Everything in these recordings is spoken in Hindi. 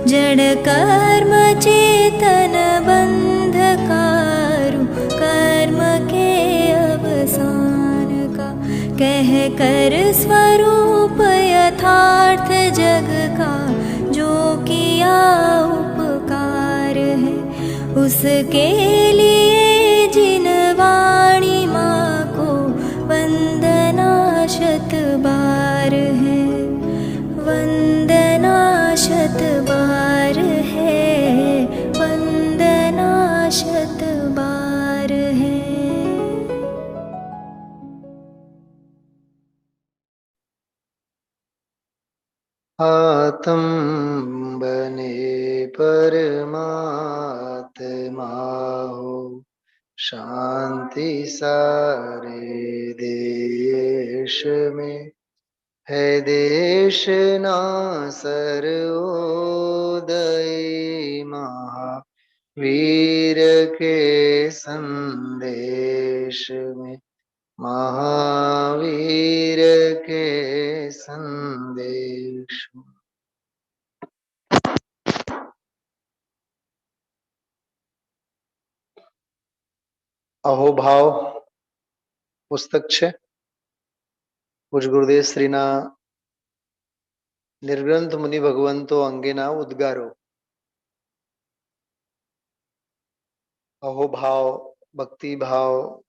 जड़ कर्म चेतन बंधकारु कर्म के अवसान का। कह कर स्वरूप यथार्थ जग का जो किया उपकार है, उसके लिए जिन वाणी माँ को वंदना शत बार है, वंदना शत बार है, वंदना शत बार है। आत्म बने परमात्मा हो, शांति सारे देश में है। देश ना सर्वोदय महावीर के संदेश में, महावीर के संदेश। अहोभाव पुस्तक छे पूज गुरुदेव श्रीना निर्ग्रंथ मुनि भगवंतो अंगेना उद्गारो। अहोभाव भक्ति भाव,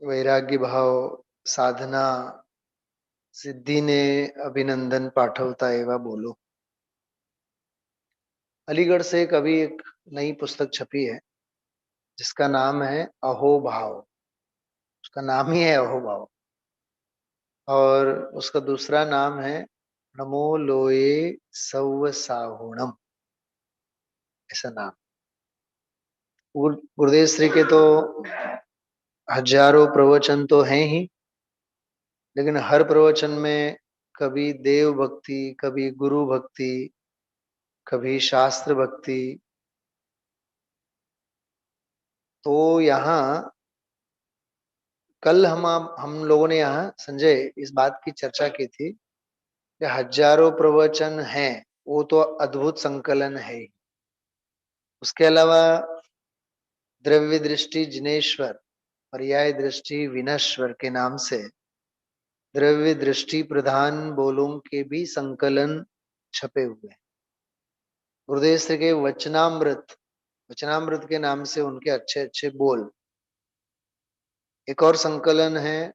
वैराग्य भाव, साधना सिद्धि ने अभिनंदन पाठवता एवा बोलो। अलीगढ़ से अभी एक नई पुस्तक छपी है जिसका नाम है अहोभाव। उसका नाम ही है अहोभाव और उसका दूसरा नाम है नमो लोए सव्व साहुणम, ऐसा नाम। गुरुदेव श्री के तो हजारों प्रवचन तो हैं ही, लेकिन हर प्रवचन में कभी देव भक्ति, कभी गुरु भक्ति, कभी शास्त्र भक्ति। तो यहाँ कल हम लोगों ने यहाँ संजय इस बात की चर्चा की थी कि हजारों प्रवचन हैं, वो तो अद्भुत संकलन है। उसके अलावा द्रव्य दृष्टि जिनेश्वर, पर्याय दृष्टि विनश्वर के नाम से द्रव्य दृष्टि प्रधान बोलों के भी संकलन छपे हुए हैं। गुरुदेव श्री के वचनामृत, वचनामृत के नाम से उनके अच्छे अच्छे बोल। एक और संकलन है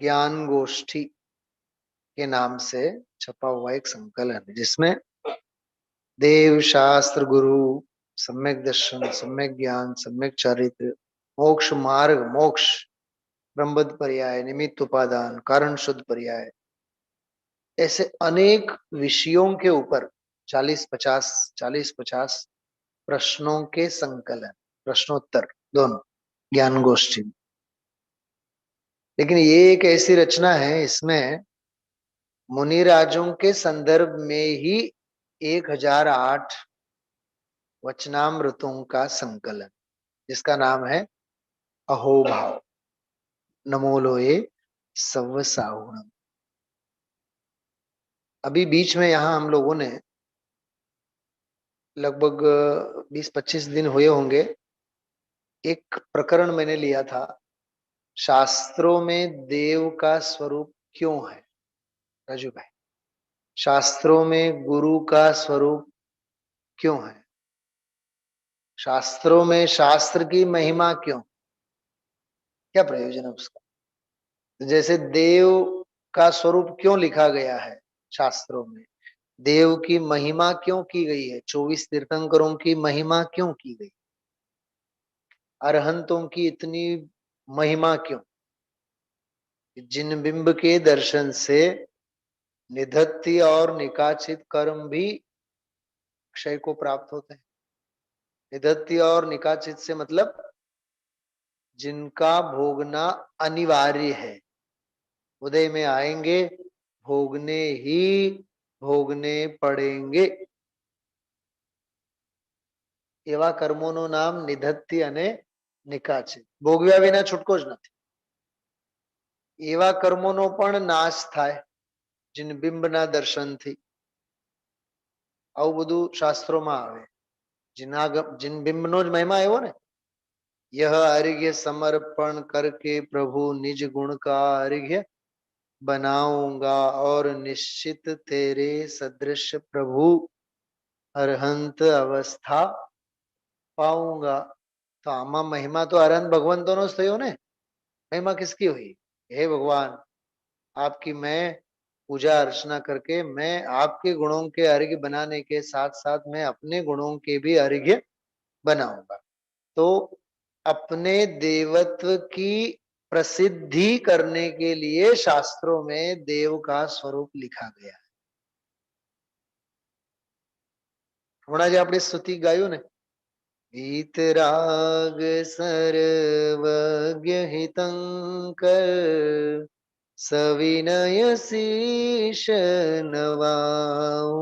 ज्ञान गोष्ठी के नाम से छपा हुआ एक संकलन है, जिसमें देव शास्त्र गुरु सम्यक दर्शन, सम्यक ज्ञान, सम्यक चरित्र, मोक्ष मार्ग, मोक्ष ब्रह्मद पर्याय, निमित्त उपादान, कारण शुद्ध पर्याय, ऐसे अनेक विषयों के ऊपर 40-50 प्रश्नों के संकलन, प्रश्नोत्तर दोनों ज्ञान गोष्ठी। लेकिन ये एक ऐसी रचना है, इसमें मुनिराजों के संदर्भ में ही 1008 वचनामृतों का संकलन, जिसका नाम है अहोभाव नमो लोए सव्व साहुणम। अभी बीच में यहाँ हम लोगों ने लगभग 20-25 दिन हुए होंगे, एक प्रकरण मैंने लिया था, शास्त्रों में देव का स्वरूप क्यों है। राजू भाई, शास्त्रों में गुरु का स्वरूप क्यों है, शास्त्रों में शास्त्र की महिमा क्यों, क्या प्रयोजन है उसका। जैसे देव का स्वरूप क्यों लिखा गया है शास्त्रों में, देव की महिमा क्यों की गई है, 24 तीर्थंकरों की महिमा क्यों की गई, अरहंतों की इतनी महिमा क्यों। जिन बिंब के दर्शन से निधत्ति और निकाचित कर्म भी क्षय को प्राप्त होते हैं। निधत्ति और निकाचित से मतलब जिनका भोगना अनिवार्य है, उदय में आएंगे, भोगने ही भोगने पड़ेंगे, एवा कर्मों नाम निधत्ति अने निकाचित। भोगव्या विना छूटको ज નથી। एवा कर्मों पण नाश थाय जिन बिंबना दर्शन थी। આવું બધું શાસ્ત્રોમાં આવે. जिन बिंबनो ज महिमा આવ્યો ને, यह अर्घ्य समर्पण करके प्रभु निज गुण का अर्घ्य बनाऊंगा और निश्चित तेरे सदृश प्रभु अरहंत अवस्था पाऊंगा. तो आमा महिमा तो अरहंत भगवंतोनो ज थयो ने. महिमा किसकी हुई? हे भगवान, आपकी मैं पूजा अर्चना करके मैं आपके गुणों के अर्घ्य बनाने के साथ साथ मैं अपने गुणों के भी अर्घ्य बनाऊंगा. तो अपने देवत्व की प्रसिद्धि करने के लिए शास्त्रों में देव का स्वरूप लिखा गया है. हमारा जो अपनी स्तुति गायु ने, वीतराग सर्वज्ञ हितंकर सविनय शीश नवाऊं,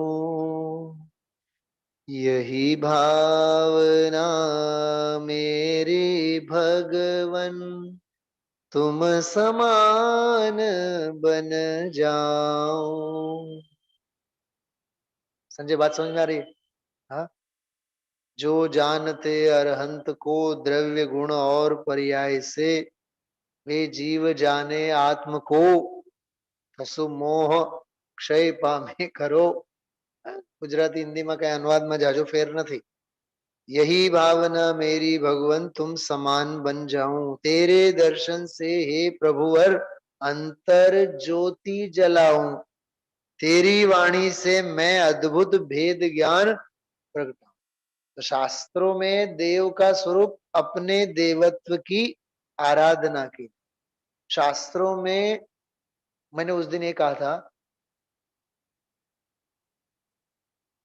यही भावना मेरे भगवन तुम समान बन जाओ. संजय बात समझ में आ रही है? हाँ, जो जानते अरहंत को द्रव्य गुण और पर्याय से, वे जीव जाने आत्म को कसु मोह क्षय पामे करो. गुजराती हिंदी में कई अनुवाद में जाजो फेर नहीं. यही भावना मेरी भगवान तुम समान बन जाऊं, तेरे दर्शन से हे प्रभुवर अंतर ज्योति जलाऊं, तेरी वाणी से मैं अद्भुत भेद ज्ञान प्रगटाऊं. तो शास्त्रों में देव का स्वरूप अपने देवत्व की आराधना की. शास्त्रों में मैंने उस दिन ये कहा था,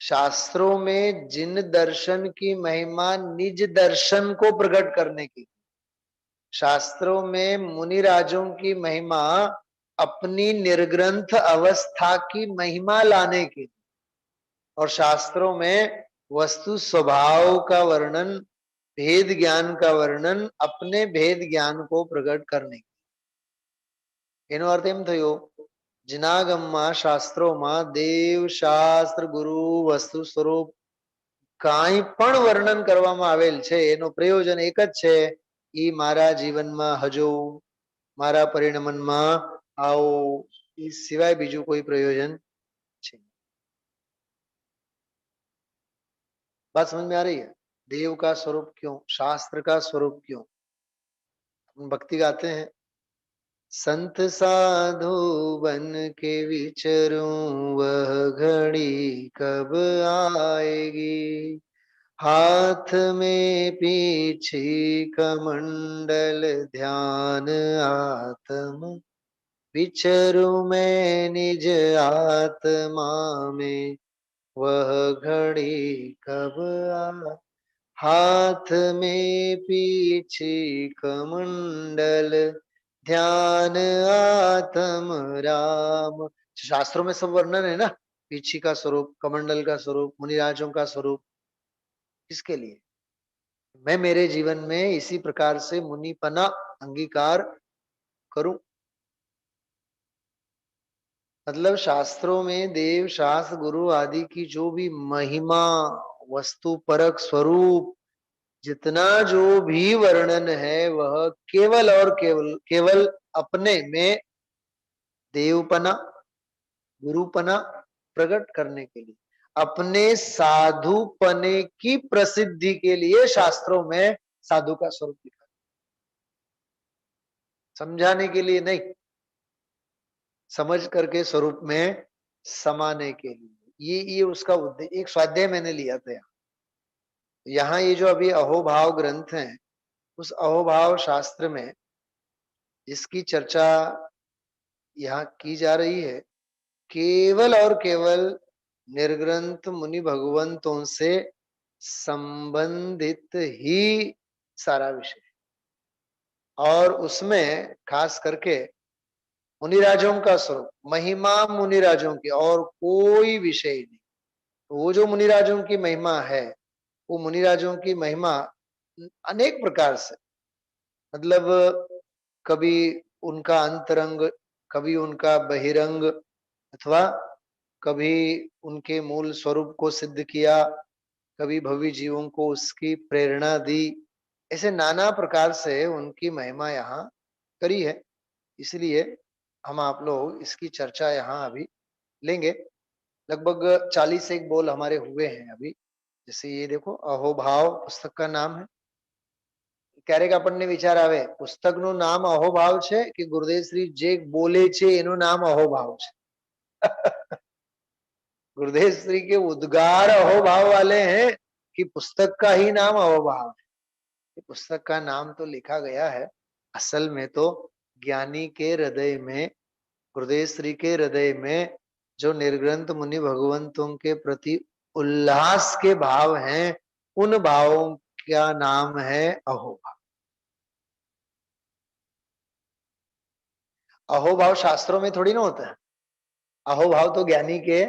शास्त्रों में जिन दर्शन की महिमा निज दर्शन को प्रकट करने की, शास्त्रों में मुनिराजों की महिमा अपनी निर्ग्रंथ अवस्था की महिमा लाने की, और शास्त्रों में वस्तु स्वभाव का वर्णन, भेद ज्ञान का वर्णन अपने भेद ज्ञान को प्रकट करने की. એનો અર્થ એમ થયો, જનાગમમાં શાસ્ત્રોમાં દેવ શાસ્ત્ર ગુરુ વસ્તુ સ્વરૂપ કાંઈ પણ વર્ણન કરવામાં આવેલ છે એનો પ્રયોજન એક જ છે, ઈ મારા જીવનમાં હજો, મારા પરિણમનમાં આવો, ઈ સિવાય બીજું કોઈ પ્રયોજન છે. बात समझ में आ रही है? देव का स्वरूप क्यों, शास्त्र का स्वरूप क्यों? हम भक्ति गाते हैं, संत साधु बन के विचरूं वह घड़ी कब आएगी, हाथ में पीछे कमंडल ध्यान आत्म विचरूं मैं निज आत्मा में वह घड़ी कब आ, हाथ में पीछे कमंडल ध्यान आत्म राम. शास्त्रों में सब वर्णन है ना, पीछी का स्वरूप, कमंडल का स्वरूप, मुनिराजों का स्वरूप. किसके लिए? मैं मेरे जीवन में इसी प्रकार से मुनिपना अंगीकार करूं. मतलब शास्त्रों में देव शास्त्र गुरु आदि की जो भी महिमा, वस्तु परक स्वरूप, जितना जो भी वर्णन है वह केवल और केवल केवल अपने में देवपना गुरुपना प्रकट करने के लिए, अपने साधुपने की प्रसिद्धि के लिए शास्त्रों में साधु का स्वरूप लिखा, समझाने के लिए नहीं, समझ करके स्वरूप में समाने के लिए. ये उसका उद्देश्य. एक स्वाध्याय मैंने लिया था यहाँ ये जो अभी अहोभाव ग्रंथ है, उस अहोभाव शास्त्र में जिसकी चर्चा यहाँ की जा रही है, केवल और केवल निर्ग्रंथ मुनि भगवंतों से संबंधित ही सारा विषय, और उसमें खास करके मुनिराजों का स्वरूप, महिमा मुनिराजों की, और कोई विषय नहीं. वो जो मुनिराजों की महिमा है, वो मुनिराजों की महिमा अनेक प्रकार से, मतलब कभी उनका अंतरंग, कभी उनका बहिरंग, अथवा कभी उनके मूल स्वरूप को सिद्ध किया, कभी भवी जीवों को उसकी प्रेरणा दी। ऐसे नाना प्रकार से उनकी महिमा यहाँ करी है। इसलिए हम आप लोग इसकी चर्चा यहाँ अभी लेंगे। लगभग 40 एक बोल हमारे हुए हैं अभी। जैसे ये देखो, अहोभाव पुस्तक का नाम है। ક્યારેક આપણને વિચાર આવે પુસ્તકનું નામ અહોભાવ છે કે ગુરુદેવશ્રી જે બોલે છે એનું નામ અહોભાવ છે? गुरुदेवश्री के उद्गार अहोभाव वाले हैं कि पुस्तक का ही नाम अहोभाव है? पुस्तक का नाम तो लिखा गया है, असल में तो ज्ञानी के हृदय में, गुरुदेव श्री के हृदय में जो निर्ग्रंथ मुनि भगवंतों के प्रति उल्लास के भाव हैं, उन भावों का नाम है अहोभाव। अहोभाव शास्त्रों में थोड़ी ना होता है, अहोभाव तो ज्ञानी के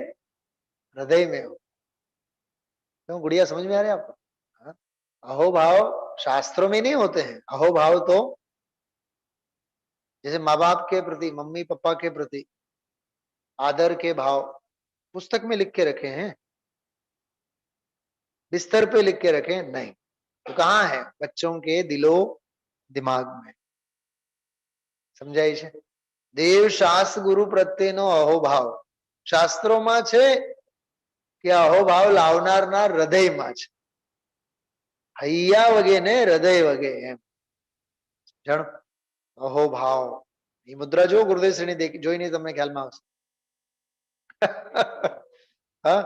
हृदय में हो। क्यों गुड़िया, समझ में आ रही है आपको? हाँ? अहोभाव शास्त्रों में नहीं होते हैं। अहोभाव तो जैसे माँ बाप के प्रति, मम्मी पापा के प्रति आदर के भाव पुस्तक में लिख के रखे हैं, बिस्तर पे लिख के रखे नहीं, तो कहाँ है? बच्चों के दिलो दिमाग में। समझाय छे? देव शास्त्र गुरु प्रत्येनो अहोभाव शास्त्रों छे कि अहोभाव लावनाરના હૃદયમાં છે। હૈયા વગે ને હૃદય વગે એમ જાણો અહોભાવ। ये मुद्रा जो गुरुदेव श्री ने देखी જોઈને તમને ખ્યાલમાં આવશે। हाँ,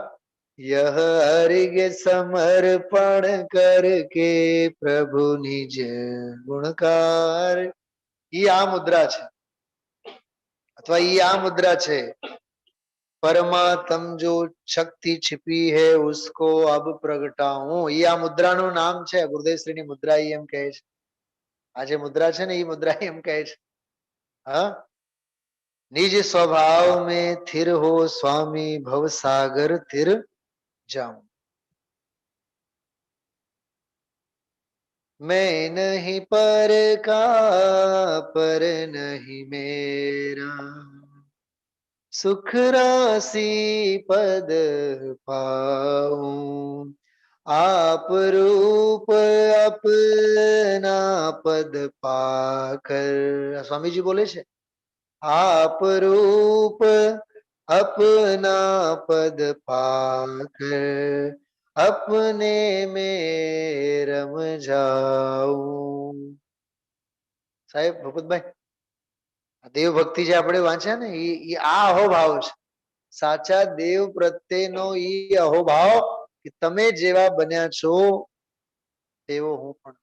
यह हरिगे समर्पण करके प्रभु निज गुणकार, ये आ मुद्रा छे अथवा ये आ मुद्रा छे। परमात्म जो शक्ति छिपी है उसको अब प्रगटाऊं, ये आ मुद्रा नु नाम छे। गुरुदेव श्री नी मुद्रा एम कहे छे। आज मुद्रा छे ने ये मुद्रा एम कहे छे। हाँ, निज स्वभाव में थिर हो स्वामी भव सागर थिर जाऊं। मैं नहीं पर का पर नहीं मेरा, सुख राशि पद पाऊं। आप रूप अपना पद पाकर, स्वामी जी बोले छे, आप रूप अपना पद पाकर अपने में रम जाऊं। साहेब भूपतभाई, देव भक्ति जे આપણે વાંચ્યા ને એ આ અહોભાવ છે। સાચા દેવ પ્રત્યેનો એ અહોભાવ કે તમે જેવા બન્યા છો તેવો હું પણ।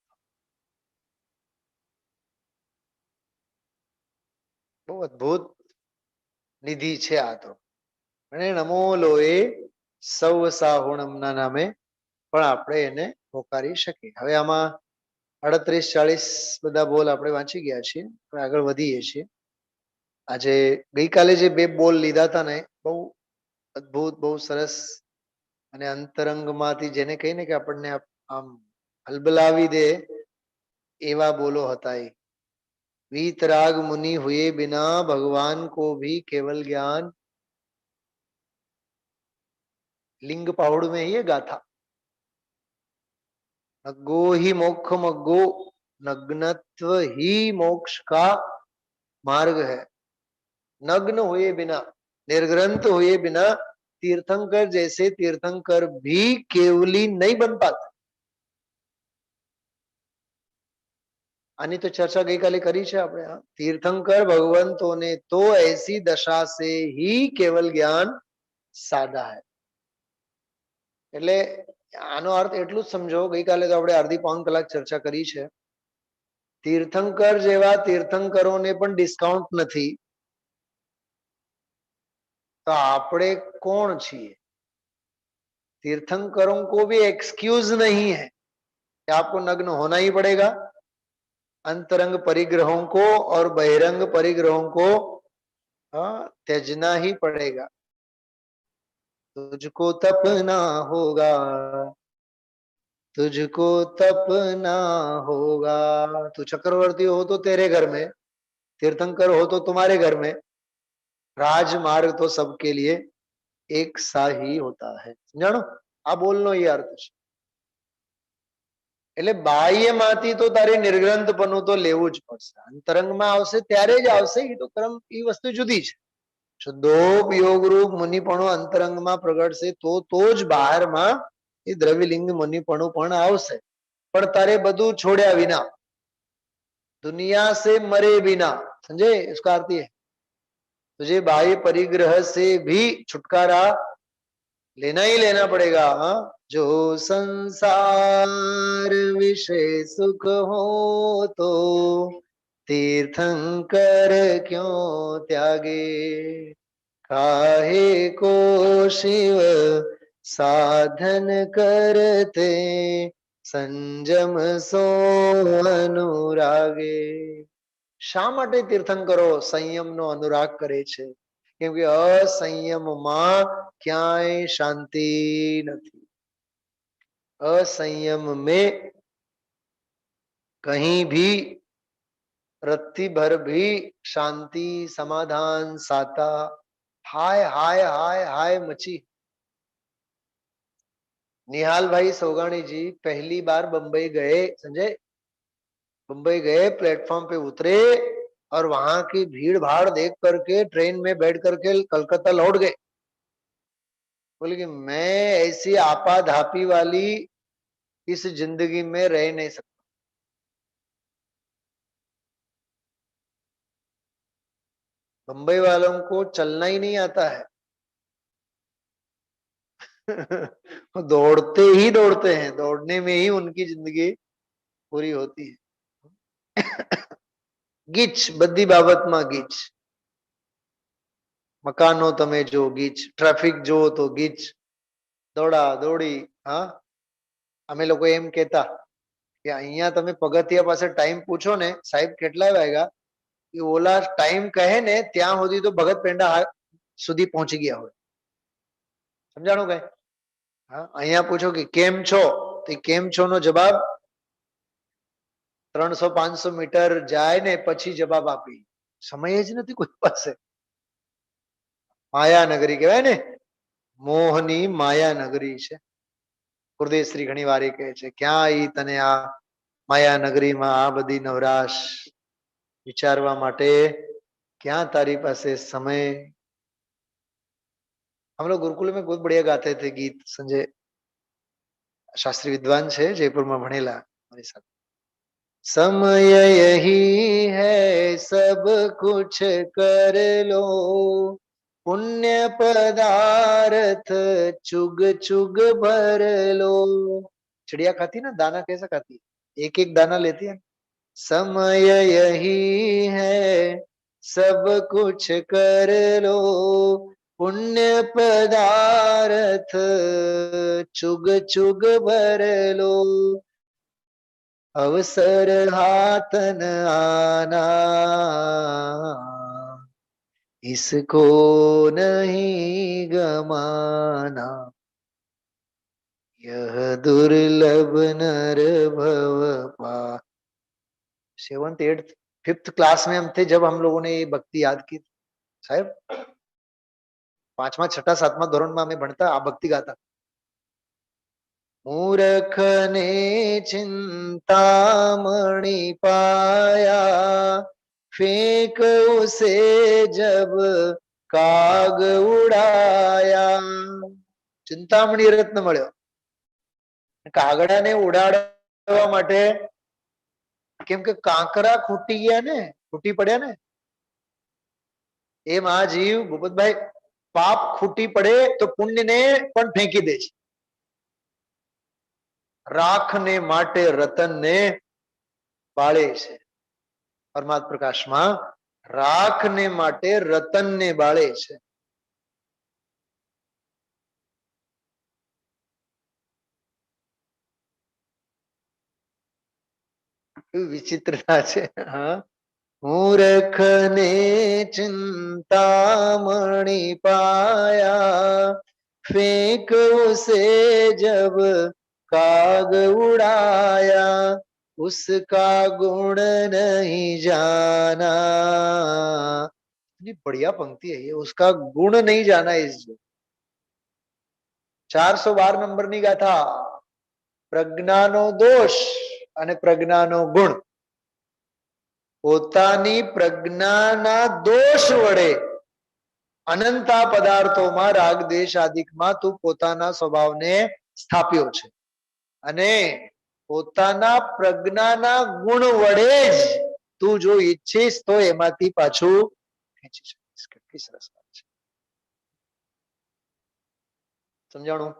બહુ અદ્ભુત નિધિ છે આ તો। અને નમો લોએ સૌ સાહુણમના નામે પણ આપણે એને પોકારી શકીએ। હવે આમાં 38-40 બધા બોલ આપણે વાંચી ગયા છીએ, આગળ વધીએ છીએ। આજે ગઈકાલે જે બે બોલ લીધા હતા ને બહુ અદ્ભુત, બહુ સરસ અને અંતરંગમાંથી જેને કહીને કે આપણને આમ હલબલાવી દે એવા બોલો હતા। એ वीतराग मुनि हुए बिना भगवान को भी केवल ज्ञान, लिंग पहाड़ में ये गाथा। नग्गो ही मोक्ष मग्गो, नग्नत्व ही मोक्ष का मार्ग है। नग्न हुए बिना, निर्ग्रंथ हुए बिना तीर्थंकर जैसे तीर्थंकर भी केवली नहीं बन पाते। आनी तो चर्चा गई काले करी छे आपणे। तीर्थंकर भगवंतोने तो ऐसी दशा से ही केवल ज्ञान साधा है। એટલે આનો અર્થ એટલું જ સમજો, ગઈકાલે તો આપણે અડધી પૌન કલાક ચર્ચા કરી છે। तीर्थंकर જેવા तीर्थंकरोने પણ ડિસ્કાઉન્ટ નથી, तो આપણે કોણ છીએ? तीर्थंकरों को भी एक्सक्यूज नहीं है कि आपको नग्न होना ही पड़ेगा। अंतरंग परिग्रहों को और बहिरंग परिग्रहों को त्याजना ही पड़ेगा। तुझको तपना होगा, तुझको तपना होगा। तू चक्रवर्ती हो तो तेरे घर में, तीर्थंकर हो तो तुम्हारे घर में, राजमार्ग तो सबके लिए एक सा ही होता है। સમજાણું? આ બોલનો એ અર્થ છે. એટલે બાહ્યમાંથી તો તારે નિર્ગ્રંથપણું તો લેવું જ પડશે. અંતરંગમાં આવશે ત્યારે જ આવશે. એ તો ક્રમ, એ વસ્તુ જુદી છે. શુદ્ધોપયોગ રૂપ મુનિપણું અંતરંગમાં પ્રગટશે તો જ બહારમાં એ દ્રવ્યલિંગ મુનિપણું પણ આવશે. પણ તારે બધું છોડ્યા વિના, दुनिया से मरे बिना, समझे? इसका अर्थ ये तुझे बाह्य परिग्रह से भी छुटकारा लेना ही लेना पड़ेगा. हाँ, जो संसार विषय सुख हो तो तीर्थंकर क्यों त्यागे, काहे को शिव साधन करते સંજમ સો અનુરાગે. શા માટે તીર્થંકરો સંયમનો અનુરાગ કરે છે? કેમ કે અસંયમમાં ક્યાંય શાંતિ નથી. असंयम में कहीं भी रत्ती भर भी शांति समाधान साता हाय हाय हाय हाय मची. निहाल भाई सोगानी जी पहली बार बंबई गए, संजय, बंबई गए, प्लेटफॉर्म पे उतरे और वहां की भीड़ भाड़ देख करके ट्रेन में बैठ करके कलकत्ता लौट गए. बोले कि मैं ऐसी आपाधापी वाली इस जिंदगी में रह नहीं सकता. बंबई वालों को चलना ही नहीं आता है. दौड़ते ही दौड़ते हैं, दौड़ने में ही उनकी जिंदगी पूरी होती है. ગીચ, બધી બાબતમાં ગીચ. મકાનો તમે જો ગીચ, ટ્રાફિક જો તો ગીચ, દોડા દોડી. હા, અમે લોકો એમ કહેતા કે અહીંયા તમે પગથિયા પાસે ટાઈમ પૂછો ને, સાહેબ કેટલા વાગ્યા, એ ઓલા ટાઈમ કહે ને ત્યાં સુધી તો ભગત પેંડા સુધી પહોંચી ગયા હોય. સમજાણું કઈ? હા, અહીંયા પૂછો કે કેમ છો, તો કેમ છો નો જવાબ 300-500 મીટર જાય ને પછી જવાબ આપી. સમય જ નથી કોઈ પાસે. માયાનગરી કહેવાય ને, મોહની માયાનગરી છે. ગુરુદેવશ્રી ઘણી વાર એ કહે છે, ક્યાં ઈ તને આ માયાનગરીમાં આ બધી નવરાશ વિચારવા માટે क्या तारी पासे समय. हम लोग गुरुकुल में बहुत बढ़िया गाते थे गीत. संजय शास्त्री विद्वान छे, जयपुर में भणेला हमारी साथ. समय यही है सब कुछ कर लो, पुण्य पदार्थ चुग चुग भर लो. चिड़िया खाती ना दाना, कैसा खाती? एक एक दाना लेती है. समय यही है सब कुछ कर लो, पुण्य पदार्थ चुग चुग भर लो, अवसर हाथ न आना इसको नहीं गमाना, यह दुर्लभ नर भव पा. 7th 8th 5th क्लास में हम थे जब हम लोगों ने ये भक्ति याद की. साहब 5मा 6ठा 7मा ધોરણ में हमें भणता आ भक्ति गाता. मूर्ख ने चिंतामणि पाया, फेंक उसे जब काग उड़ाया. चिंतामणि रत्न મળ્યો, કાગડાને ઉડાડવા માટે, કેમ કે કાંકરા ખૂટી ગયા ને, ખૂટી પડ્યા ને. એમ આ જીવ ભૂપતભાઈ પાપ ખૂટી પડે તો પુણ્યને પણ ફેંકી દે છે. રાખને માટે રતનને બાળે છે. પરમાત્મા પ્રકાશમાં રાખને માટે રતનને બાળે છે. વિચિત્રતા છે. હા, मूर्ख ने चिंतामणि पाया, फेंक उसे जब काग उड़ाया, उसका गुण नहीं जाना. इतनी बढ़िया पंक्ति है ये, उसका गुण नहीं जाना. इस 412 નંબરની ગાથા. પ્રજ્ઞાનો દોષ અને પ્રજ્ઞાનો ગુણ. પોતાની પ્રજ્ઞાના દોષ વડે અનંતા પદાર્થોમાં રાગ દ્વેષ આદિકમાં તું પોતાના સ્વભાવને સ્થાપ્યો છે અને પોતાના પ્રજ્ઞાના ગુણ વડે જ તું જો ઈચ્છીશ તો એમાંથી પાછું ખેંચી શકીશ. કેટલી સરસ વાત છે. સમજાણું?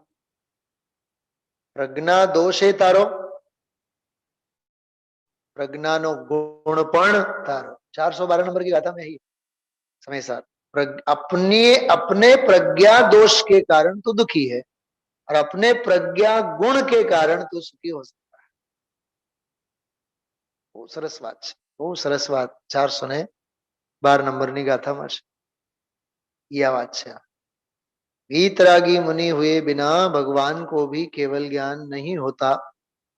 પ્રજ્ઞા દોષ એ તારો, प्रज्ञानो गुण पण तारो. 412 नंबर की गाथा में है समय साथ. अपने प्रज्ञा दोष के कारण तू दुखी है और अपने प्रज्ञा गुण के कारण तू सुखी हो सकता है. वो सरस बात है, वो सरस बात. 412 नंबर ની गाथा में यह बात है. वीतरागी मुनि हुए बिना भगवान को भी केवल ज्ञान नहीं होता.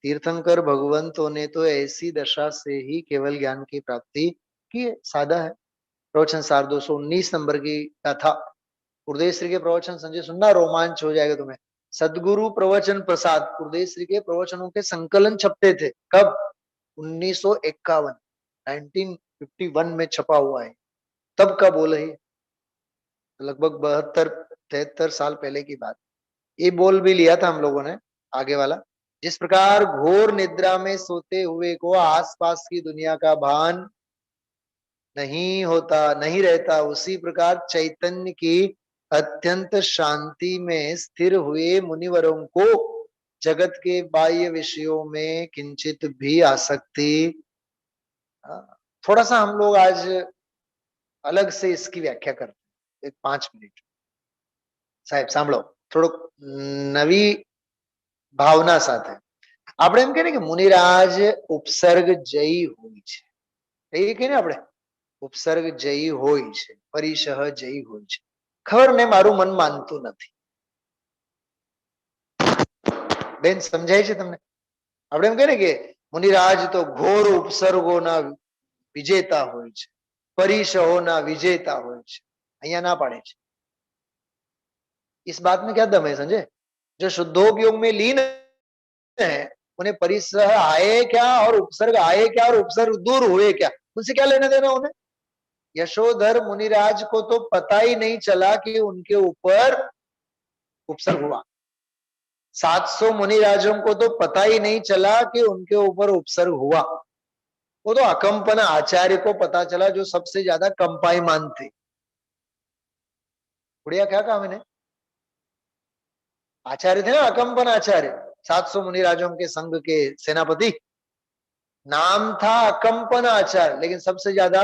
तीर्थंकर भगवंतों ने तो ऐसी दशा से ही केवल ज्ञान की प्राप्ति की है. सादा है. प्रवचन सार 219 नंबर की गाथा. गुरुदेव श्री के प्रवचन संजय सुनना, रोमांच हो जाएगा तुम्हें. सदगुरु प्रवचन प्रसाद. गुरुदेव श्री के प्रवचनों के संकलन छपते थे. कब? 1951 1951 में छपा हुआ है. तब का बोल है, लगभग 72-73 साल पहले की बात. ये बोल भी लिया था हम लोगों ने आगे वाला. जिस प्रकार घोर निद्रा में सोते हुए को आसपास की दुनिया का भान नहीं होता, नहीं रहता, उसी प्रकार चैतन्य की अत्यंत शांति में स्थिर हुए मुनिवरों को जगत के बाह्य विषयों में किंचित भी आसक्ति. थोड़ा सा हम लोग आज अलग से इसकी व्याख्या करते हैं. एक 5 मिनट साहेब સાંભળો. થોડુંક નવી ભાવના સાથે આપણે એમ કહીએ કે મુનિરાજ ઉપસર્ગ જયી હોય છે. એ કહીએ ને આપણે ઉપસર્ગ જયી હોય છે, પરિશહ જયી હોય છે. ખબર ને મારું મન માનતું નથી. બેન સમજાય છે તમને? આપણે એમ કહીએ ને કે મુનિરાજ તો ઘોર ઉપસર્ગોના વિજેતા હોય છે, પરિશહોના વિજેતા હોય છે. અહીંયા ના પાડે છે. इस बात में क्या दम है संजय? जो शुद्धोपयोग में लीन है उन्हें परिसह आए क्या और उपसर्ग आए क्या और उपसर्ग दूर हुए क्या, उनसे क्या लेना देना उन्हें? यशोधर मुनिराज को तो पता ही नहीं चला कि उनके ऊपर उपसर्ग हुआ. 700 मुनिराजों को तो पता ही नहीं चला कि उनके ऊपर उपसर्ग हुआ. वो तो अकंपन आचार्य को पता चला, जो सबसे ज्यादा कंपायमान थे. बढ़िया क्या कहा मैंने? आचार्य थे ना, अकंपन आचार्य, 700 मुनिराजों के संघ के सेनापति. नाम था अकंपन आचार्य, लेकिन सबसे ज्यादा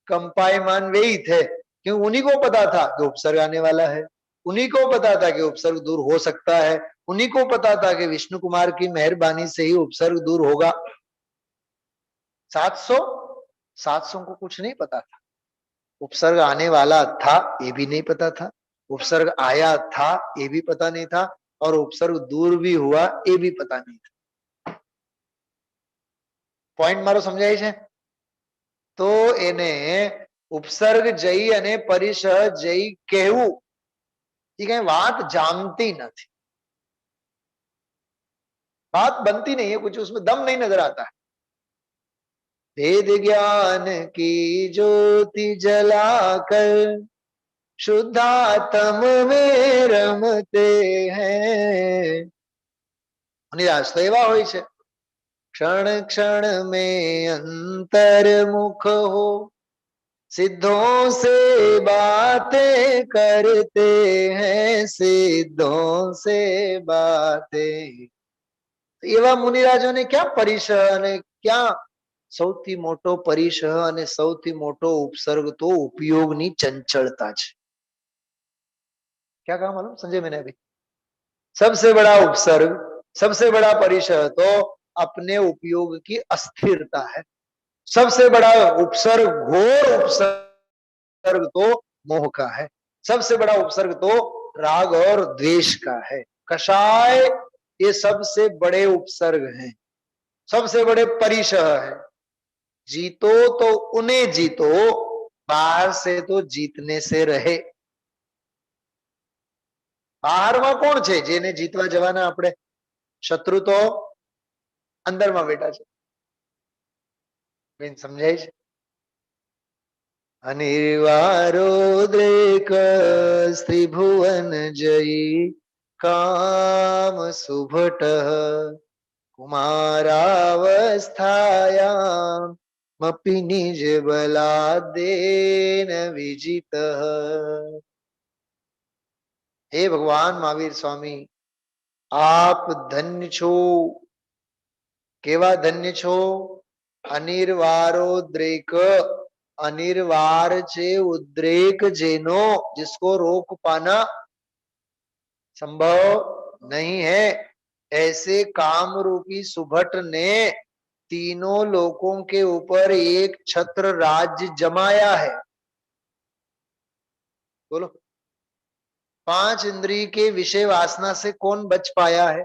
कंपायमान वे ही थे. क्यों? उन्हीं को पता था कि उपसर्ग आने वाला है, उन्हीं को पता था कि उपसर्ग दूर हो सकता है, उन्हीं को पता था कि विष्णु कुमार की मेहरबानी से ही उपसर्ग दूर होगा. 700 को कुछ नहीं पता था. उपसर्ग आने वाला था ये भी नहीं पता था, उपसर्ग आया था ये भी पता नहीं था, और उपसर्ग दूर भी हुआ ये भी पता नहीं था. पॉइंट मारो समझाय छे? तो एने उपसर्ग जयी अने परिसह जयी कहेवुं એ કઈ વાત જામતી નથી, बात बनती नहीं है, कुछ उसमें दम नहीं नजर आता है. वेद ज्ञान की ज्योति जलाकर शुद्धात्म में रमते हैं. मुनिराज तो एवा होय छे, क्षण क्षण में अंतर्मुख हो, सिद्धों से बातें करते हैं, सिद्धों से बातें. एवा मुनिराजोने क्या परिसह अने क्या સૌથી મોટો પરિસહ અને સૌથી મોટો ઉપસર્ગ તો ઉપયોગની ચંચળતા છે. क्या कहा मालूम संजय मैंने अभी? सबसे बड़ा उपसर्ग, सबसे बड़ा परिसह तो अपने उपयोग की अस्थिरता है. सबसे बड़ा उपसर्ग, घोर उपसर्ग तो मोह का है. सबसे बड़ा उपसर्ग तो राग और द्वेष का है. कषाय ये सबसे बड़े उपसर्ग हैं, सबसे बड़े परिसह है. जीतो तो उन्हें जीतो, बाहर से तो जीतने से रहे. બહારમાં કોણ છે જેને જીતવા જવાના આપણે? શત્રુ તો અંદરમાં બેઠા છે. બેન સમજાય છે? અનિર્વારો દ્રેક સ્ત્રીભુવન જયી કામ સુભટ कुमारावस्थायां मपि निज बलादेन विजित. हे भगवान महावीर स्वामी, आप धन्य छो. केवा धन्य छो? अनिर्वारोद्रेक, अनिर्वार छे उद्रेक जेनो, जिसको रोक पाना संभव नहीं है, ऐसे काम रूपी सुभट ने तीनों लोकों के ऊपर एक छत्र राज्य जमाया है. बोलो, 5 इंद्रिय के विषय वासना से कौन बच पाया है?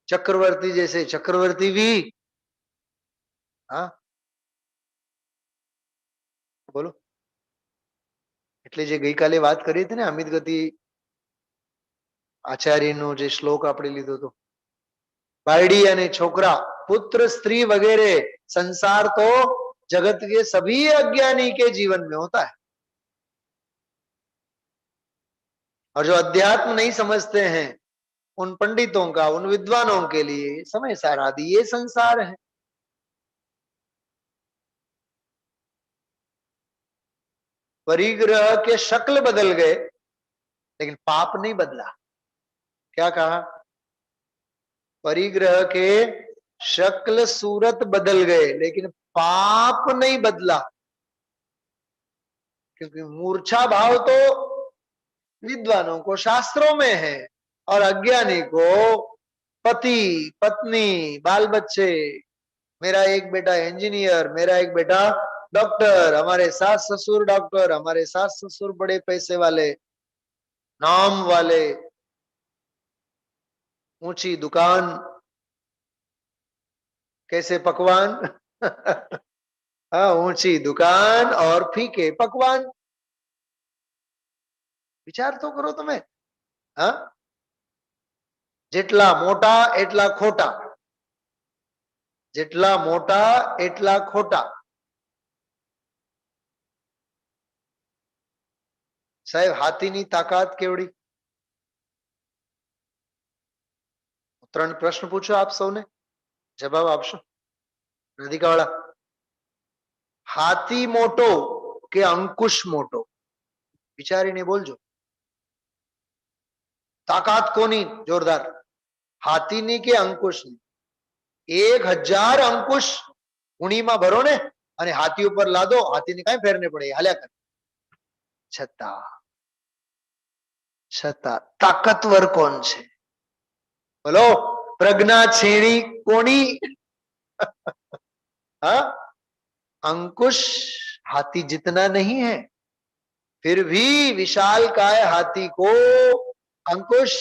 चक्रवर्ती जैसे चक्रवर्ती भी. हाँ बोलो. એટલે જે ગઈકાલે વાત કરી હતી ને અમિત ગતિ આચાર્યનો જે શ્લોક આપણે લીધો હતો, बायडी અને छोकरा, पुत्र, स्त्री वगैरह, संसार तो जगत के सभी अज्ञानी के जीवन में होता है. और जो अध्यात्म नहीं समझते हैं उन पंडितों का, उन विद्वानों के लिए समय सार आदि ये संसार है. परिग्रह के शक्ल बदल गए लेकिन पाप नहीं बदला. क्या कहा? परिग्रह के शक्ल सूरत बदल गए लेकिन पाप नहीं बदला. क्योंकि मूर्छा भाव तो विद्वानों को शास्त्रों में है और अज्ञानी को पति, पत्नी, बाल बच्चे. मेरा एक बेटा इंजीनियर, मेरा एक बेटा डॉक्टर, हमारे सास ससुर डॉक्टर, हमारे सास ससुर बड़े पैसे वाले, नाम वाले, ऊंची दुकान, कैसे पकवान. हाँ, ऊंची दुकान और फीके पकवान. विचार तो करो तुम्हें. हाँ, જેટલા મોટા એટલા ખોટા, જેટલા મોટા એટલા ખોટા. સાહેબ, હાથીની તાકાત કેવડી? 3 પ્રશ્ન પૂછો આપ સૌને, જવાબ આપશો. રાધિકાવાળા, હાથી મોટો કે અંકુશ મોટો? વિચારીને બોલજો. તાકાત કોની જોરદાર? હાથીની કે અંકુશની? 1000 અંકુશ ઉણીમાં ભરો ને અને હાથી ઉપર લાદો, હાથીને કાંઈ ફેર નહીં પડે, હાલ્યા કરે. છતાં તાકતવર કોણ છે? બોલો, પ્રજ્ઞા છેણી કોની? हाँ, अंकुश हाथी जितना नहीं है, फिर भी विशालकाय हाथी को अंकुश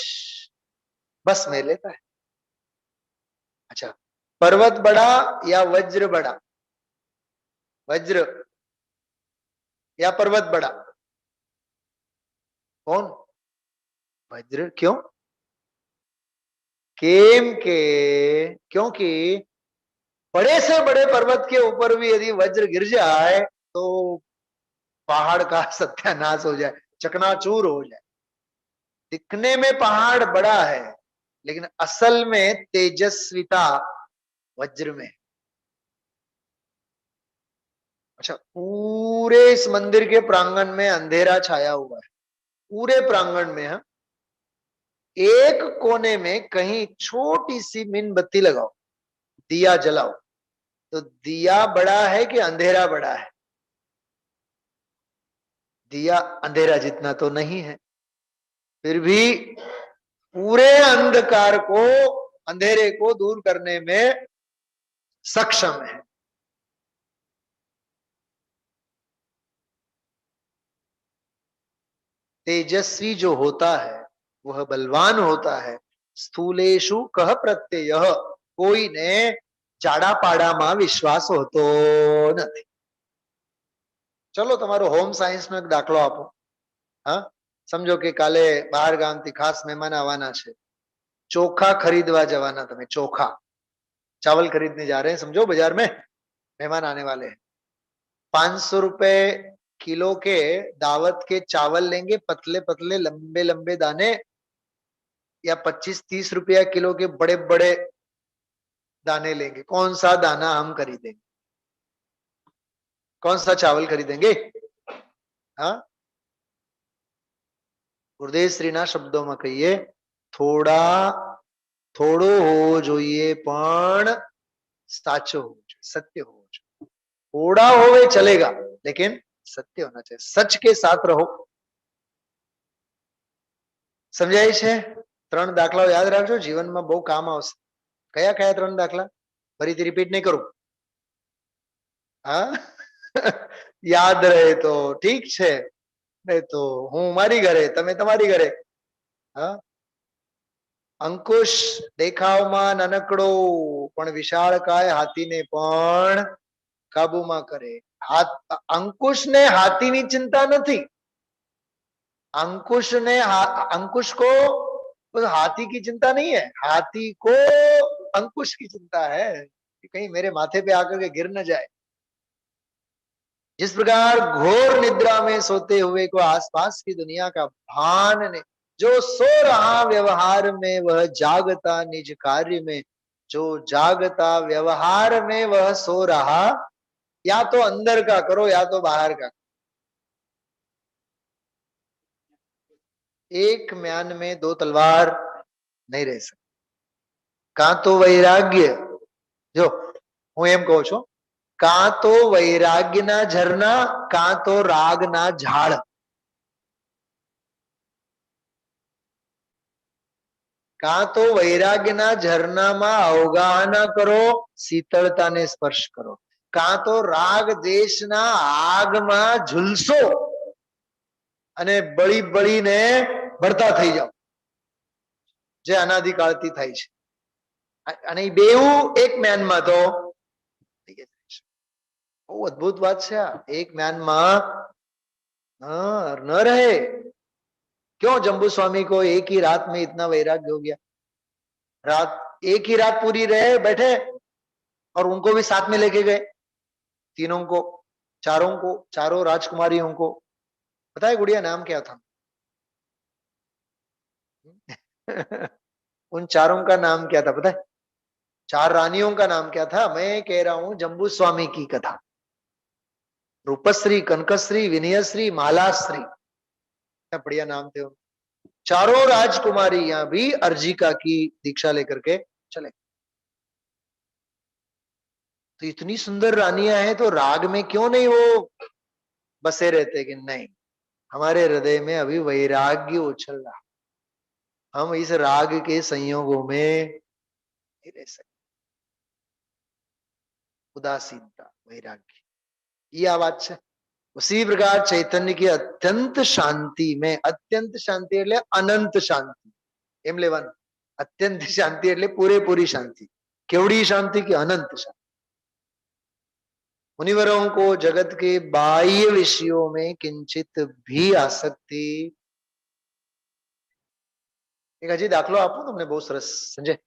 बस में लेता है. अच्छा, पर्वत बड़ा या वज्र बड़ा? वज्र या पर्वत बड़ा? कौन? वज्र. क्यों? केम के क्योंकि बड़े से बड़े पर्वत के ऊपर भी यदि वज्र गिर जाए तो पहाड़ का सत्यानाश हो जाए, चकनाचूर हो जाए. दिखने में पहाड़ बड़ा है लेकिन असल में तेजस्विता वज्र में. अच्छा, पूरे इस मंदिर के प्रांगण में अंधेरा छाया हुआ है, पूरे प्रांगण में. हाँ, एक कोने में कहीं छोटी सी मीनबत्ती लगाओ, दिया जलाओ, तो दिया बड़ा है कि अंधेरा बड़ा है? दिया अंधेरा जितना तो नहीं है, फिर भी पूरे अंधकार को, अंधेरे को दूर करने में सक्षम है. तेजस्वी जो होता है वह बलवान होता है. स्थूलेषु कह प्रत्यय, कोઈને જાડા પાડામાં વિશ્વાસ હોતો નથી. चलो તમારો હોમ સાયન્સ નો એક દાખલો આપો. હા, સમજો કે કાલે બહાર ગામથી ખાસ મહેમાન આવવાના છે, ચોખા खरीदवा जवाना, તમે ચોખા चावल खरीदने जा रहे हैं, समझो बाजार में मेहमान आने वाले हैं, 500 रुपए किलो के दावत के चावल लेंगे, पतले पतले लंबे लंबे दाने, या 25-30 रुपया किलो के बड़े बड़े दाने लेंगे? कौन सा दाना हम खरीदेंगे? कौन सा चावल खरीदेंगे? हाँ, गुरुदेव श्री ना शब्दों में कहिए, थोड़ा थोड़ो होवो જોઈએ પણ સાચો હોવો જોઈએ, सत्य होवो જોઈએ. थोड़ा होवे चलेगा लेकिन सत्य होना चाहिए, सच के साथ रहो. समझाय છે? 3 દાખલાઓ યાદ રાખજો, જીવનમાં બહુ કામ આવશે. કયા કયા 3 દાખલા? ફરીથી રિપીટ નહીં કરું. હા, યાદ રહે તો ઠીક છે, નહીં તો હું મારી ઘરે, તમે તમારી ઘરે. હા, અંકુશ દેખાવમાં નાનકડો પણ વિશાળકાય હાથીને પણ કાબુમાં કરે. અંકુશને હાથીની चिंता નથી. अंकुश ने अंकुश को हाथी की चिंता नहीं है, हाथी को अंकुश की चिंता है कि कहीं मेरे माथे पे आकर के गिर न जाए. जिस प्रकार घोर निद्रा में सोते हुए को आसपास की दुनिया का भान ने, जो सो रहा व्यवहार में वह जागता निज कार्य में, जो जागता व्यवहार में वह सो रहा, या तो अंदर का करो या तो बाहर का. एक म्यान में 2 तलवार नहीं रह सकती. कां तो वैराग्य, जो હું એમ કહું છું, કાં તો વૈરાગ્યના ઝરણા, કાં તો રાગના ઝાડ. કાં તો વૈરાગ્યના ઝરણામાં અવગાહના કરો, શીતળતાને સ્પર્શ કરો, કાં તો રાગ દેશના આગમાં ઝૂલસો અને બળી બળીને બળતા થઈ જાઓ, જે અનાદિકાળથી થાય છે. અને બેઉ એક म्याનમાં તો બહુ અદ્ભુત વાત છે આ. એક म्याનમાં न रहे. क्यों जम्बू स्वामी को एक ही रात में इतना वैराग्य हो गया? रात एक ही रात पूरी रहे बैठे, और उनको भी साथ में लेके गए, तीनों को, चारों को, चारों राजकुमारियों को. पता है गुड़िया नाम क्या था? उन चारों का नाम क्या था पता है? 4 रानियों का नाम क्या था? मैं कह रहा हूं जम्बू स्वामी की कथा. रूपश्री, कनकश्री, विनयश्री, मालाश्री, क्या बढ़िया नाम थे. चारों राजकुमारी यहाँ भी अर्जिका की दीक्षा लेकर के चले. तो इतनी सुंदर रानियां हैं, तो राग में क्यों नहीं वो बसे रहते? कि नहीं, हमारे हृदय में अभी वैराग्य उछल रहा, हम इस राग के संयोगों में नहीं रह सकते. उदासीनता, वैराग्य, ये आवाज है. उसी प्रकार चैतन्य की अत्यंत शांति में, अत्यंत शांति એટલે અનંત શાંતિ એમ લેવાનું. અત્યંત શાંતિ એટલે પૂરેપૂરી શાંતિ. કેવડી શાંતિ? કે અનંત શાંતિ. मुनिवरों को जगत के बाह्य विषयों में किंचित भी आसक्ति. एक अजी दाखलो आपको तुमने, बहुत सरस संजय.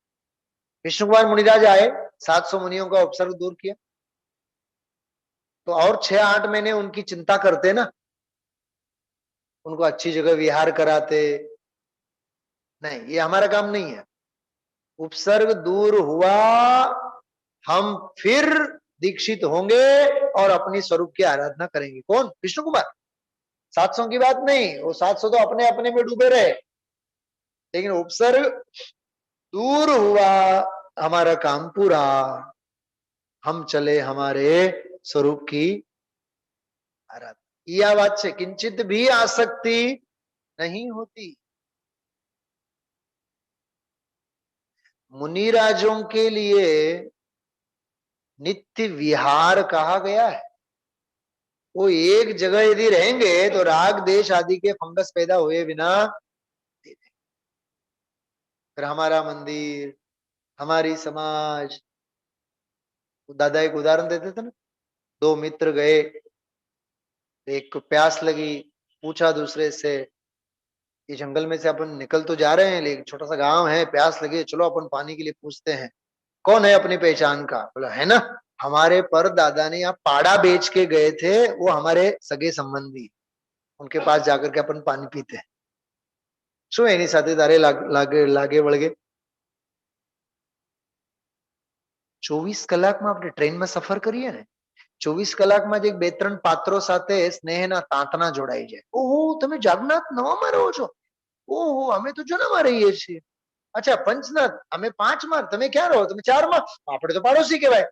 विष्णु कुमार मुनिराज आए, 700 मुनियों का उपसर्ग दूर किया, तो और 6-8 महीने उनकी चिंता करते ना, उनको अच्छी जगह विहार कराते. नहीं, ये हमारा काम नहीं है. उपसर्ग दूर हुआ, हम फिर दीक्षित होंगे और अपनी स्वरूप की आराधना करेंगे. कौन? विष्णु कुमार. 700 की बात नहीं, वो 700 तो अपने अपने में डूबे रहे, लेकिन उपसर्ग दूर हुआ, हमारा काम पूरा, हम चले हमारे स्वरूप की आराधना. यह बात से किंचित भी आसक्ति नहीं होती. मुनिराजों के लिए नित्य विहार कहा गया है. वो एक जगह यदि रहेंगे तो राग देश आदि के फंगस पैदा हुए बिना दे देंगे. फिर हमारा मंदिर, हमारी समाज. दादा एक उदाहरण देते थे ना, 2 मित्र गए एक को प्यास लगी, पूछा दूसरे से, ये जंगल में से अपन निकल तो जा रहे हैं लेकिन छोटा सा गांव है, प्यास लगी, चलो अपन पानी के लिए पूछते हैं, कौन है अपनी पहचान का? बोला है ना, हमारे पर दादा ने यहाँ पाड़ा बेच के गए थे, वो हमारे सगे संबंधी, उनके पास जाकर के अपन पानी पीते हैं। શું એની સાથે તારે લાગે વળગે? 24 કલાકમાં આપણે ટ્રેનમાં સફર કરીએ ને, 24 કલાકમાં જ એક બે ત્રણ પાત્રો સાથે સ્નેહના તાંતણા જોડાઈ જાય. ઓહો, તમે જાગનાથ નવામાં રહો છો? ઓહો, અમે તો જૂનામાં રહીએ છીએ. અચ્છા, પંચનાથ અમે 5માં, તમે ક્યાં રહો? તમે 4માં. આપણે તો પાડોશી કહેવાય.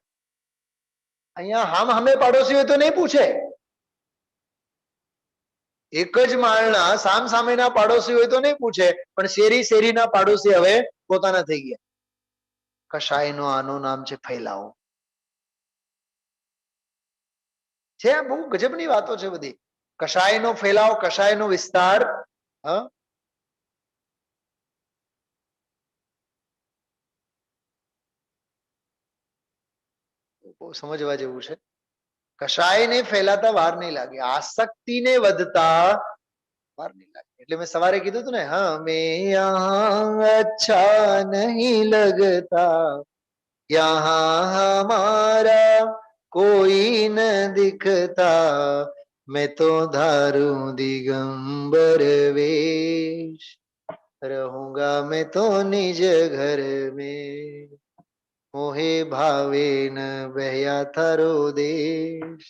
અહીંયા હમે પાડોશી હોય તો નહીં પૂછે. એક જ માળના સામ સામેના પાડોશી હોય તો નહીં પૂછે, પણ શેરી શેરીના પાડોશી હવે પોતાના થઈ ગયા. કશાયનો આનું નામ છે ફેલાવો. છે બહુ ગજબની વાતો છે બધી. કશાયનો ફેલાવો, કશાયનો વિસ્તાર. હા, સમજવા જેવું છે. કશાયને ફેલાતા વાર નહીં લાગે, આસક્તિને વધતા વાર નહીં લાગે. એટલે મેં સવારે કીધું હતું ને, હમે યહાં અચ્છા નહીં લગતા, યહાં હમારા કોઈ ન દિખતા, मैं तो धारू दिगंबर वेश, रहूंगा मैं तो निज घर में, मोहे भावे न बहया थारो देश.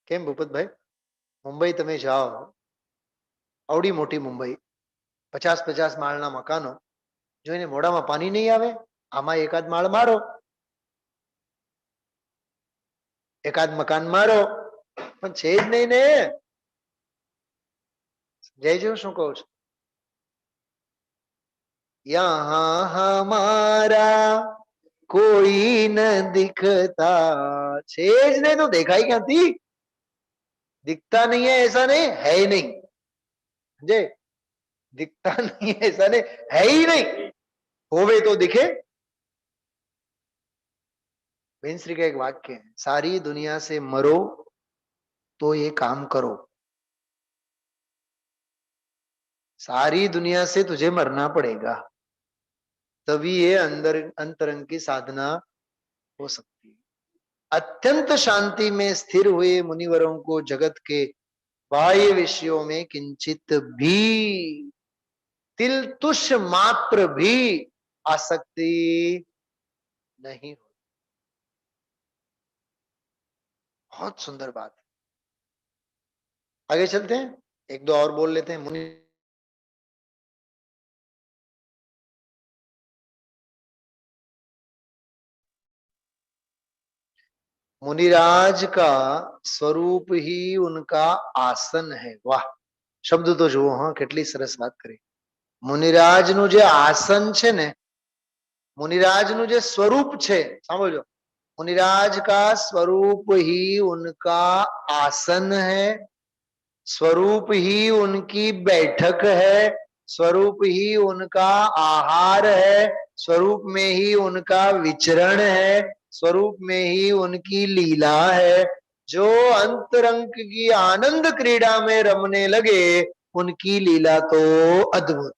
કેમ ભૂપતભાઈ, મુંબઈ તમે જાઓ, આવડી મોટી મુંબઈ, 50-50 માળના મકાનો જોઈને મોઢામાં પાણી નહીં આવે? આમાં એકાદ માળ મારો, એકાદ મકાન મારો, પણ છે જ નહીં ને. સમજાય શું કહું છું? યહાં હમારા કોઈ ન દિખતા, છે જ નહીં તો દેખાય ક્યાંથી? दिखता नहीं है ऐसा नहीं है ही नहीं, समझे? दिखता नहीं है ऐसा नहीं है ही नहीं, होवे तो दिखे. बेंश्री का एक वाक्य है, सारी दुनिया से मरो तो ये काम करो, सारी दुनिया से तुझे मरना पड़ेगा, तभी ये अंदर अंतरंग की साधना हो सकती है. अत्यंत शांति में स्थिर हुए मुनिवरों को जगत के बाह्य विषयों में किंचित भी, तिल तुष मात्र भी आसक्ति नहीं हो. बहुत सुंदर बात है. आगे चलते हैं, एक दो और बोल लेते हैं. मुनि मुनिराज का स्वरूप ही उनका आसन है. वाह, શબ્દ તો જુઓ. હા, કેટલી સરસ વાત કરી. મુનિરાજનું જે આસન છે ને, મુનિરાજનું જે સ્વરૂપ છે, સાંભળજો, मुनिराज का स्वरूप ही उनका आसन है, स्वरूप ही उनकी बैठक है, स्वरूप ही उनका आहार है, स्वरूप में ही उनका विचरण है, स्वरूप में ही उनकी लीला है. जो अंतरंग की आनंद क्रीड़ा में रमने लगे, उनकी लीला तो अद्भुत.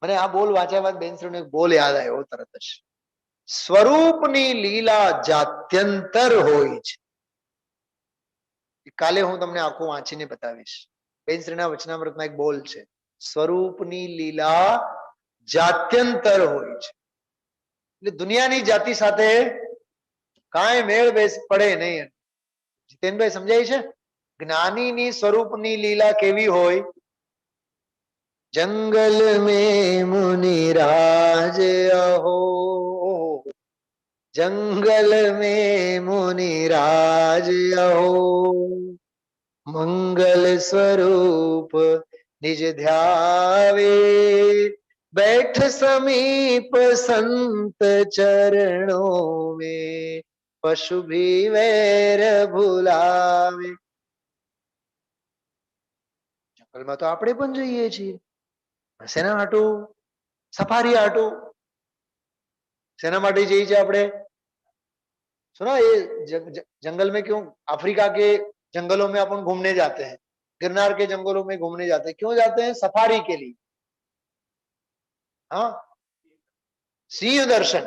મને આ બોલ વાંચ્યા બાદ બેનશ્રીનો એક બોલ યાદ આવ્યો તરત જ. સ્વરૂપની લીલા જાત્યંતર હોય છે. કાલે હું તમને આખું વાંચીને બતાવીશ. બેનશ્રીના વચનામૃતમાં એક બોલ છે, સ્વરૂપની લીલા જાત્યંતર હોય છે. એટલે દુનિયાની જાતિ સાથે કાંઈ મેળ બેસ પડે નહીં. જીતેનભાઈ સમજાય છે? જ્ઞાનીની સ્વરૂપની લીલા કેવી હોય? जंगल में मुनिराज अहो, जंगल में मुनिराज अहो, मंगल स्वरूप निज ध्यावे, बैठ समीप संत चरणों में, पशु भी वैर भुलावे. જંગલમાં તો આપણે પણ જઈએ છીએ. શેના હાટુ? સફારી હાટુ. શેના માટે જઈએ છીએ આપણે? सुना ये जंगल में क्यों, अफ्रीका के जंगलों में अपन घूमने जाते हैं, गिरनार के जंगलों में घूमने जाते हैं, क्यों जाते हैं? सफारी के लिए। हाँ, सिंह दर्शन।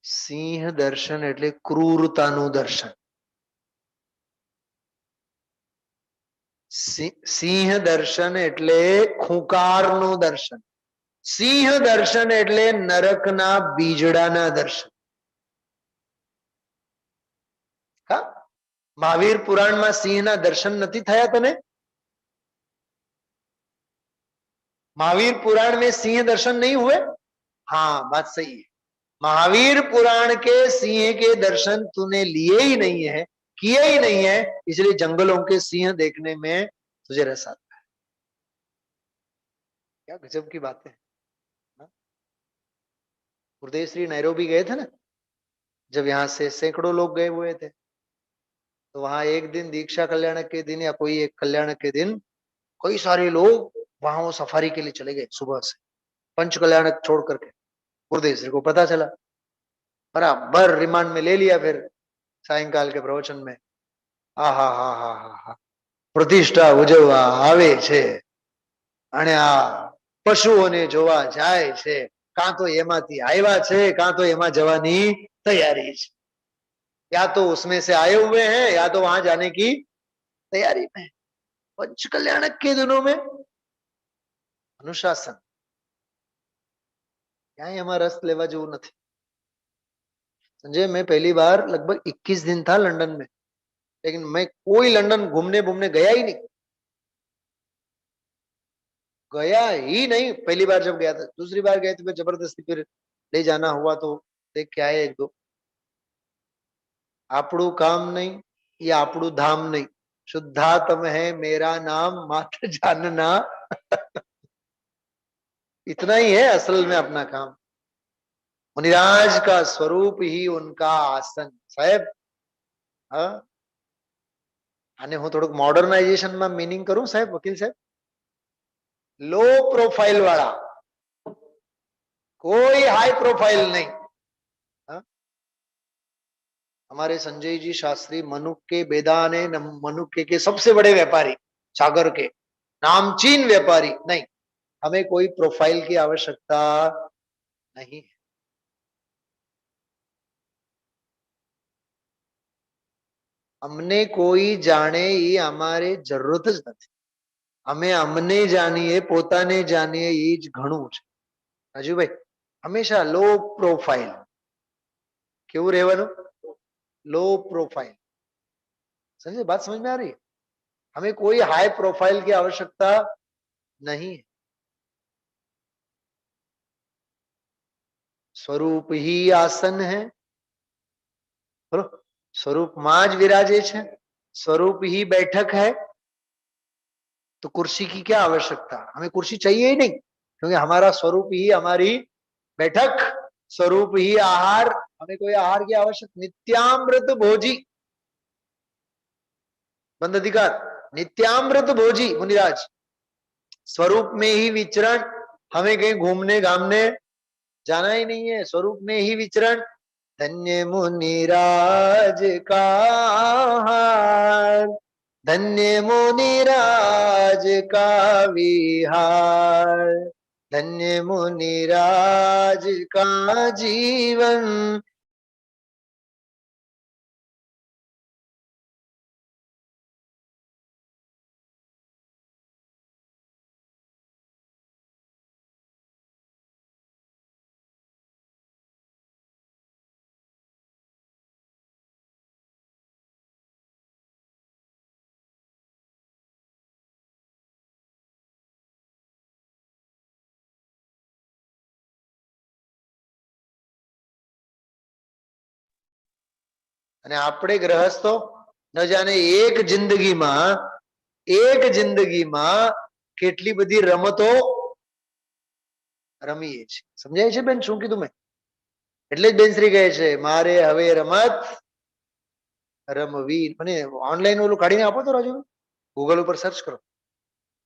सिंह दर्शन એટલે ક્રૂરતાનું દર્શન। સિંહ દર્શન એટલે ખૂંકારનું દર્શન। સિંહ દર્શન એટલે નરકના બીજડાના દર્શન। હા, મહાવીર પુરાણમાં સિંહના દર્શન નથી થયા તને? महावीर पुराण में सिंह दर्शन नहीं हुए? हाँ, बात सही है। महावीर पुराण के सिंह के दर्शन तूने लिए ही नहीं है, किए ही नहीं है, इसलिए जंगलों के सिंह देखने में तुझे रस आता है। क्या गजब की बात है। गुरुदेव श्री नैरोबी गए थे ना, जब यहाँ से सैकड़ों लोग गए हुए थे, तो वहां एक दिन दीक्षा कल्याण के दिन या कोई एक कल्याण के दिन कई सारे लोग वहां वो सफारी के लिए चले गए सुबह से, पंच कल्याण छोड़ करके। गुरुदेव श्री को पता चला, बराबर रिमांड में ले लिया। फिर सायंकाल के प्रवचन में हा हा हा हा हा हा प्रतिष्ठा उजववा आवे छे અને આ પશુઓને જોવા જાય છે, કાં તો એમાંથી આવ્યા છે, કાં તો એમાં જવાની તૈયારી છે, या तो उसमें से आए हुए हैं या तो वहां जाने की तैयारी में। पंच कल्याणक के दिनों में अनुशासन क्या एમાં रस लेवा જેવું નથી। संजय, मैं पहली बार लगभग 21 दिन था लंदन में, लेकिन मैं कोई लंदन घूमने घूमने गया ही नहीं, गया ही नहीं। पहली बार जब गया था, दूसरी बार गए थे फिर जबरदस्ती फिर ले जाना हुआ तो देख के आए एक दो। आपड़ू काम नहीं, ये आपड़ू धाम नहीं, शुद्धात्म है मेरा नाम मात्र जानना इतना ही है असल में अपना काम। मुनिराज का स्वरूप ही उनका आसन। साहेब, हाँ, आने हूँ थोड़ा मॉडर्नाइजेशन में मीनिंग करूं साहेब, वकील साहेब, लो प्रोफाइल वाला, कोई हाई प्रोफाइल नहीं। हा? हमारे संजय जी शास्त्री मनुक्ख के बेदाने, मनुक्ख के सबसे बड़े व्यापारी, सागर के नामचीन व्यापारी। नहीं, हमें कोई प्रोफाइल की आवश्यकता नहीं है। हमने कोई जाने ये हमारे जरूरत ज नहीं। हमें हमने जानिए, पोताने जानिए, ये ज घणું છે। राजू भाई, हमेशा लो प्रोफाइल, क्यों રહેવાનું? Low profile. समझे, बात समझ में आ रही है? हमें कोई हाई प्रोफाइल की आवश्यकता नहीं है। स्वरूप ही आसन है, स्वरूप मां ज विराजे छे, स्वरूप ही बैठक है, तो कुर्सी की क्या आवश्यकता? हमें कुर्सी चाहिए ही नहीं, क्योंकि हमारा स्वरूप ही हमारी बैठक, स्वरूप ही आहार, हमें कोई आहार की आवश्यकता। नित्यामृत भोजी, बंद अधिकार, नित्यामृत भोजी मुनिराज, स्वरूप में ही विचरण, हमें कहीं घूमने घामने जाना ही नहीं है, स्वरूप में ही विचरण। धन्य मुनिराज का हार, धन्य मुनिराज का विहार, धन्य मुनिराज का जीवन। અને આપણે ગ્રહસ્થો ન જાણે એક જિંદગીમાં કેટલી બધી રમતો રમીએ છીએ। સમજાય છે બેન શું કીધું મેં? એટલે જ બેનશ્રી કહે છે મારે હવે રમત રમવી। મને ઓનલાઈન ઓલું કાઢીને આપો તો રાજુ, ગૂગલ ઉપર સર્ચ કરો,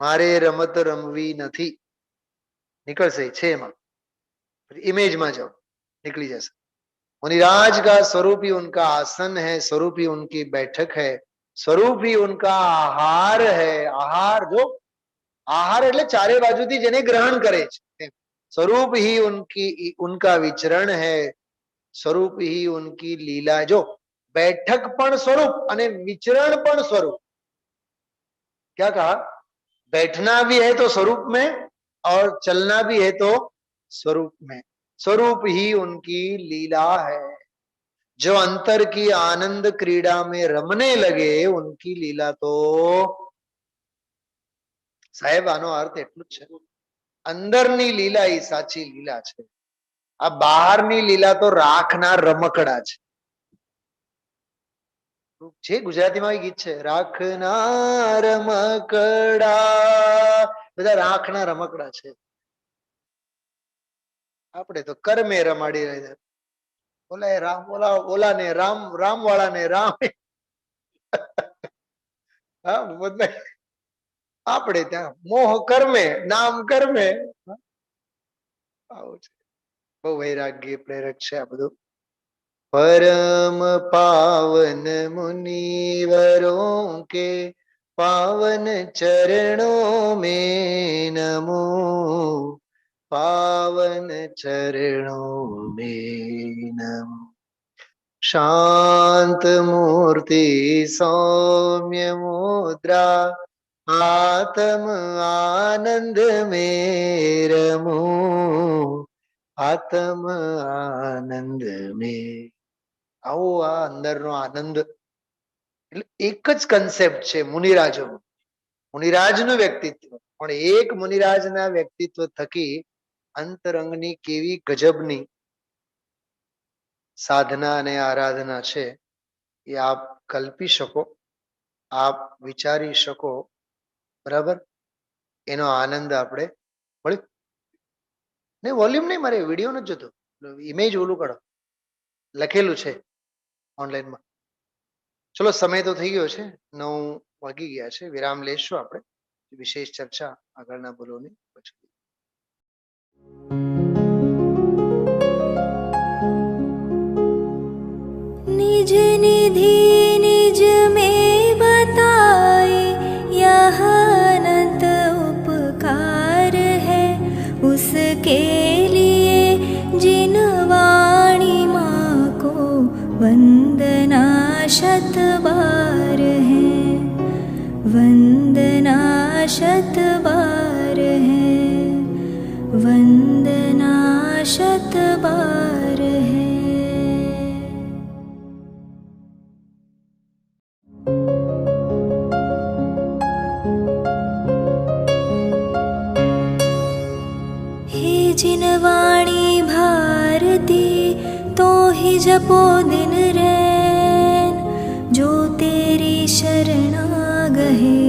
મારે રમત રમવી નથી, નીકળશે છે એમાં, ઇમેજમાં જાઓ, નીકળી જશે। मुनिराज का स्वरूप ही उनका आसन है, स्वरूप ही उनकी बैठक है, स्वरूप ही उनका आहार है। आहार जो आहार એટલે ચારે બાજુથી જેને ગ્રહણ કરે છે, स्वरूप ही उनका विचरण है, स्वरूप ही उनकी लीला। जो बैठक पण स्वरूप અને विचरण पण स्वरूप। क्या कहा? बैठना भी है तो स्वरूप में और चलना भी है तो स्वरूप में। स्वरूप ही उनकी लीला है। जो अंतर की आनंद क्रीड़ा में रमने लगे उनकी लीला तो साहेब आनो अर्थ એટલું જ છે, અંદરની લીલા એ સાચી લીલા છે, આ બહારની લીલા તો રાખના રમકડા છે। ગુજરાતીમાં ગીત છે, રાખના રમકડા, બધા રાખના રમકડા છે। આપણે તો કર્મે રમાડી રહ્યા, ઓલા રામ ઓલા ને રામ, રામ વાળા ને રામ। હા બધા આપણે ત્યાં મોહ કર્મે, નામ કર્મે। આવું છે, બહુ વૈરાગ્ય પ્રેરક છે આ બધું। परम पावन मुनिवरों के पावन चरणों में नमो, पावन चरणों में नमो। शांत मूर्ति सौम्य मुद्रा आत्म आनंद में रमो, आत्म आनंद में। આવો આ અંદરનો આનંદ એટલે એક જ કન્સેપ્ટ છે મુનિરાજો। મુનિરાજનું વ્યક્તિત્વ, પણ એક મુનિરાજના વ્યક્તિત્વ થકી અંતરંગની કેવી ગજબની સાધના અને આરાધના છે એ આપ કલ્પી શકો, આપ વિચારી શકો, બરાબર? એનો આનંદ આપણે મળ્યો ને। વોલ્યુમ નહીં, મારે વિડીયો નથી જોતો, ઇમેજ ઓલું કરો, લખેલું છે ઓનલાઈનમાં। ચલો સમય તો થઈ ગયો છે, 9 વાગી ગયા છે, વિરામ લેશું આપણે, વિશેષ ચર્ચા આગળના બોલોની પછી। निज निधि निज में बताए यह अनंत उपकार है, उसके लिए जिन वाणी माँ को वंदना शत बार है, वंदना शत बार है, वंदना शत बार है। हे जिन वाणी भारती तो ही जपो दिन रैन, जो तेरी शरणा गहे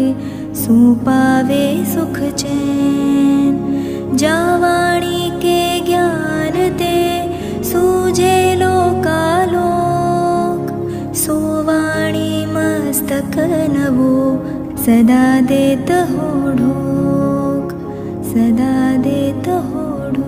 सो पावे सुख चैन। जा वाणी के ज्ञान ते सूझे लोकालोक, सो वाणी मस्तक नवो सदा देत हो ढोक, सदा देत हो ढोक।